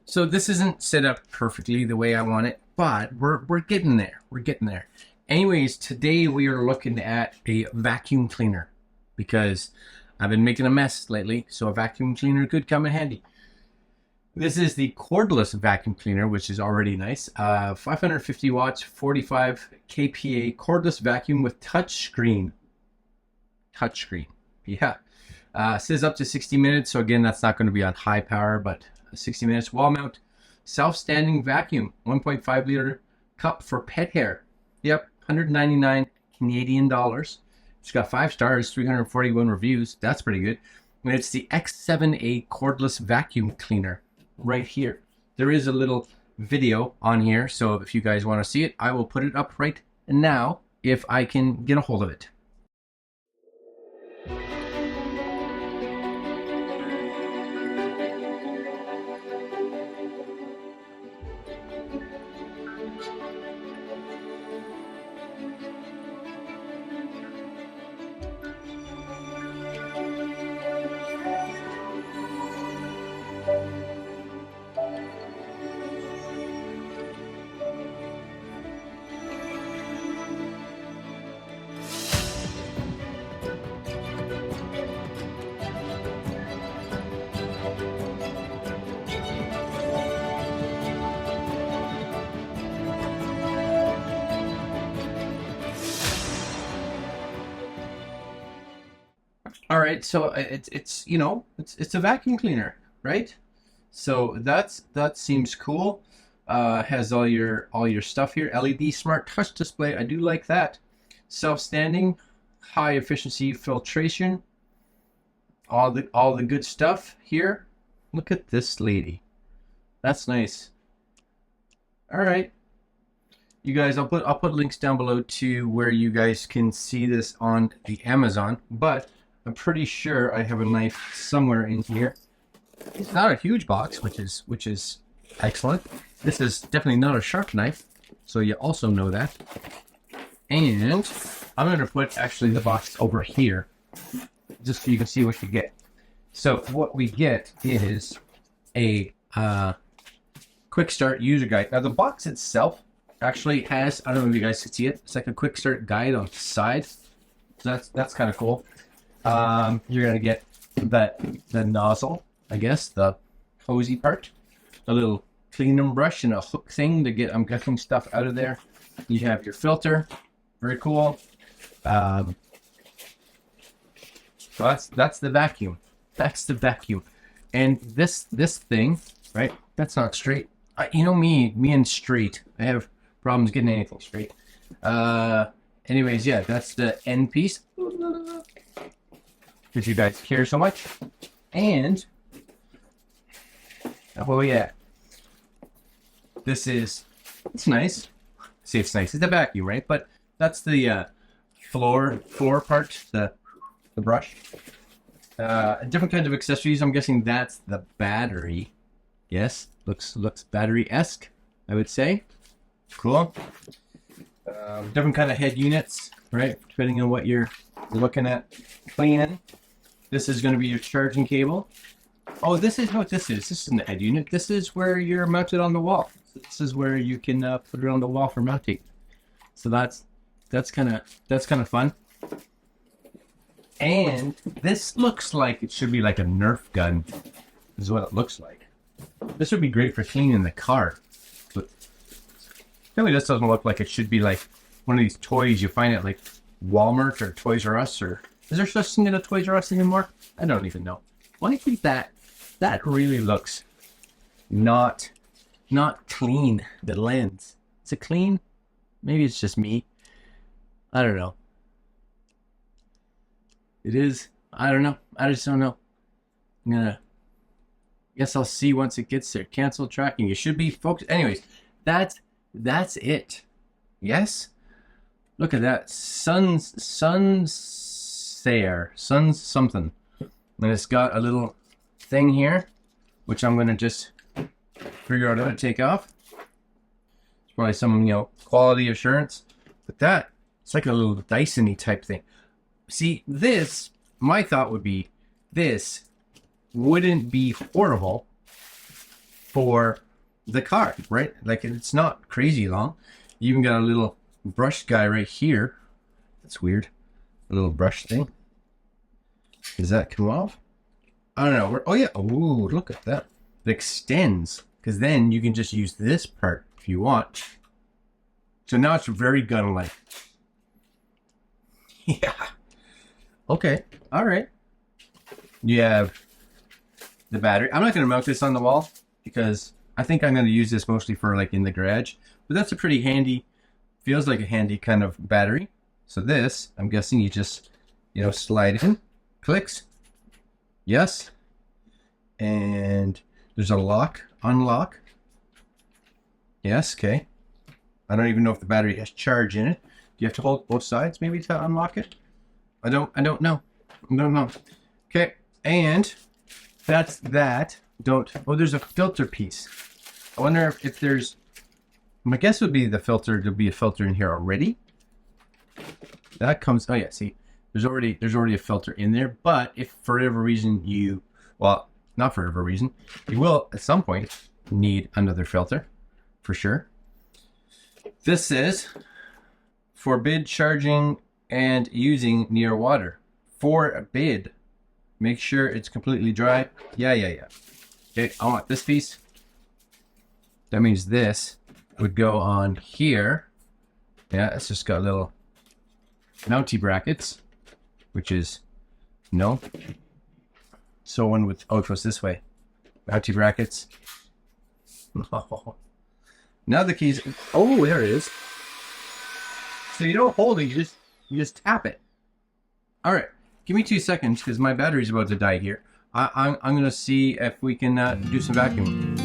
So this isn't set up perfectly the way I want it, but we're getting there. We're getting there. Anyways, today we are looking at a vacuum cleaner because I've been making a mess lately, so a vacuum cleaner could come in handy. This is the cordless vacuum cleaner, which is already nice. 550 watts, 45 kPa cordless vacuum with touch screen. Touch screen, yeah. Says up to 60 minutes, so again, that's not going to be on high power, but 60 minutes. Wall mount, self-standing vacuum, 1.5 liter cup for pet hair. Yep, 199 Canadian dollars. It's got 5 stars, 341 reviews. That's pretty good. And it's the X7A cordless vacuum cleaner right here. There is a little video on here, so if you guys want to see it, I will put it up right now if I can get a hold of it. All right, so it's you know it's a vacuum cleaner, right? So that seems cool. Has all your stuff here. LED smart touch display. I do like that. Self-standing, high efficiency filtration. All the good stuff here. Look at this lady. That's nice. All right, you guys. I'll put links down below to where you guys can see this on the Amazon, but I'm pretty sure I have a knife somewhere in here. It's not a huge box, which is excellent. This is definitely not a sharp knife, so you also know that. And I'm going to put actually the box over here, just so you can see what you get. So what we get is a quick start user guide. Now the box itself actually has, I don't know if you guys can see it, it's like a quick start guide on the side. So that's kind of cool. You're gonna get the nozzle, I guess, the hosey part, a little cleaning brush and a hook thing to get, I'm guessing, stuff out of there. You have your filter, very cool. So that's the vacuum. That's the vacuum, and this thing, right? That's not straight. You know me and straight. I have problems getting anything straight. Anyways, yeah, that's the end piece. Because you guys care so much. And oh yeah, it's nice. See, it's nice. It's a vacuum, right? But that's the floor part, the brush. Different kinds of accessories. I'm guessing that's the battery. Yes, looks battery-esque, I would say. Cool. Different kind of head units, right? Depending on what you're looking at cleaning. This is going to be your charging cable. Oh, this is what this is. This isn't the head unit. This is where you're mounted on the wall. So this is where you can put it on the wall for mounting. So that's kind of fun. And this looks like it should be like a Nerf gun. Is what it looks like. This would be great for cleaning the car. But really, this doesn't look like it should be like one of these toys you find at like Walmart or Toys R Us, or is there such thing as a Toys R Us anymore? I don't even know. Well, I think that really looks not clean. The lens. Is it clean? Maybe it's just me. I don't know. It is. I don't know. I just don't know. Guess I'll see once it gets there. Cancel tracking. You should be focused. Anyways, that's it. Yes. Look at that. SunSare. Something. And it's got a little thing here, which I'm going to just figure out how to take off. It's probably some, quality assurance. But it's like a little Dyson-y type thing. See, my thought would be, this wouldn't be horrible for the car, right? Like, it's not crazy long. You even got a little brush guy right here. That's weird. A little brush thing. Does that come off? I don't know. Oh yeah. Oh, look at that. It extends, because then you can just use this part if you want. So now it's very gun-like. Yeah. Okay. All right. You have the battery. I'm not going to mount this on the wall because I think I'm going to use this mostly for like in the garage. But that's a pretty handy, feels like a handy kind of battery. So this, I'm guessing you just, slide in, clicks. Yes. And there's a lock, unlock. Yes, okay. I don't even know if the battery has charge in it. Do you have to hold both sides maybe to unlock it? I don't know. Okay, and that's that. Oh, there's a filter piece. I wonder if there's, my guess would be there'll be a filter in here already. That comes, oh yeah, see, there's already a filter in there, but if for whatever reason well, not for whatever reason, you will at some point need another filter, for sure. This says, forbid charging and using near water. Forbid. Make sure it's completely dry. Yeah. Okay, I want this piece. That means this would go on here. Yeah, it's just got little mounty brackets, which is no. So one with, it goes this way. Mounty brackets. Now the keys, there it is. So you don't hold it, you just tap it. All right, give me 2 seconds because my battery's about to die here. I'm gonna see if we can do some vacuuming.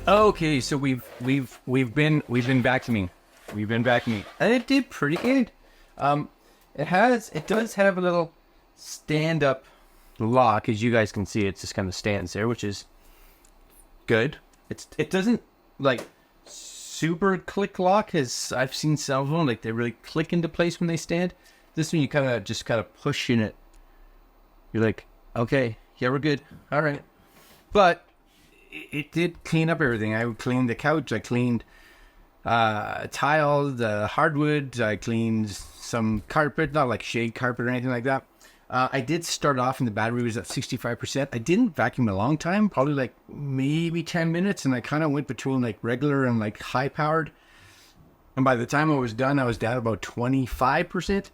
Okay, so we've been vacuuming. And it did pretty good. It does have a little stand up lock, as you guys can see. It just kind of stands there, which is good. It doesn't like super click lock, as I've seen some of them, like they really click into place when they stand. This one you kind of push in it. You're like, okay, yeah, we're good. All right. But it did clean up everything. I cleaned the couch. I cleaned tile, the hardwood. I cleaned some carpet, not like shade carpet or anything like that. I did start off and the battery was at 65%. I didn't vacuum a long time, probably like maybe 10 minutes. And I kind of went between like regular and like high powered. And by the time I was done, I was down about 25%.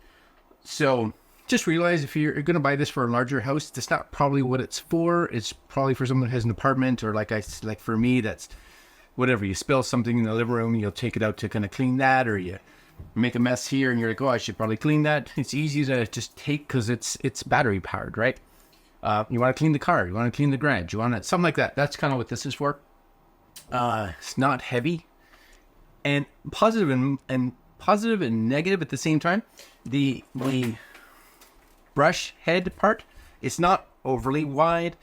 So just realize if you're going to buy this for a larger house, that's not probably what it's for. It's probably for someone that has an apartment, or like for me, that's whatever. You spill something in the living room, you'll take it out to kind of clean that, or you make a mess here and you're like, oh, I should probably clean that. It's easy to just take because it's battery powered, right? You want to clean the car, you want to clean the garage, you want to, something like that. That's kind of what this is for. It's not heavy, and positive and negative at the same time. The brush head part, it's not overly wide.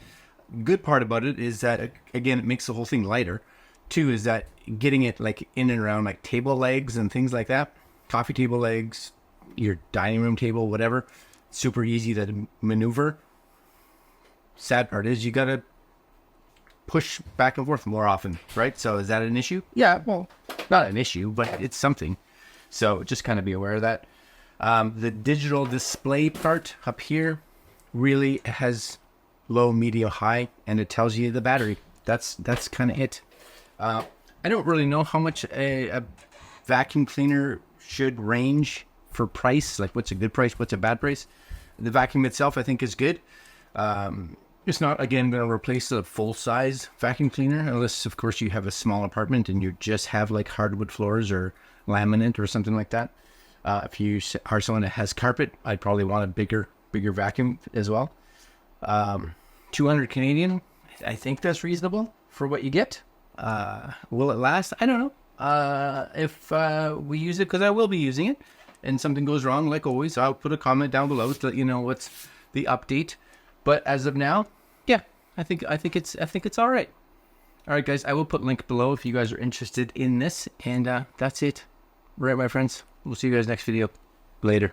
Good part about it is that, again, it makes the whole thing lighter. Two is that getting it like in and around like table legs and things like that, coffee table legs, your dining room table, whatever, super easy to maneuver. Sad part is you gotta push back and forth more often, right? So is that an issue? Yeah, well, not an issue, but it's something. So just kind of be aware of that. The digital display part up here really has low, medium, high, and it tells you the battery. That's kind of it. I don't really know how much a vacuum cleaner should range for price. Like, what's a good price? What's a bad price? The vacuum itself, I think, is good. It's not, again, going to replace a full-size vacuum cleaner, unless, of course, you have a small apartment and you just have, like, hardwood floors or laminate or something like that. If you are someone that has carpet, I'd probably want a bigger vacuum as well. 200 Canadian, I think that's reasonable for what you get. Will it last? I don't know. If we use it, because I will be using it, and something goes wrong, like always, I'll put a comment down below to let you know what's the update. But as of now, yeah, I think it's all right. All right, guys, I will put a link below if you guys are interested in this, and that's it. All right, my friends, we'll see you guys next video. Later.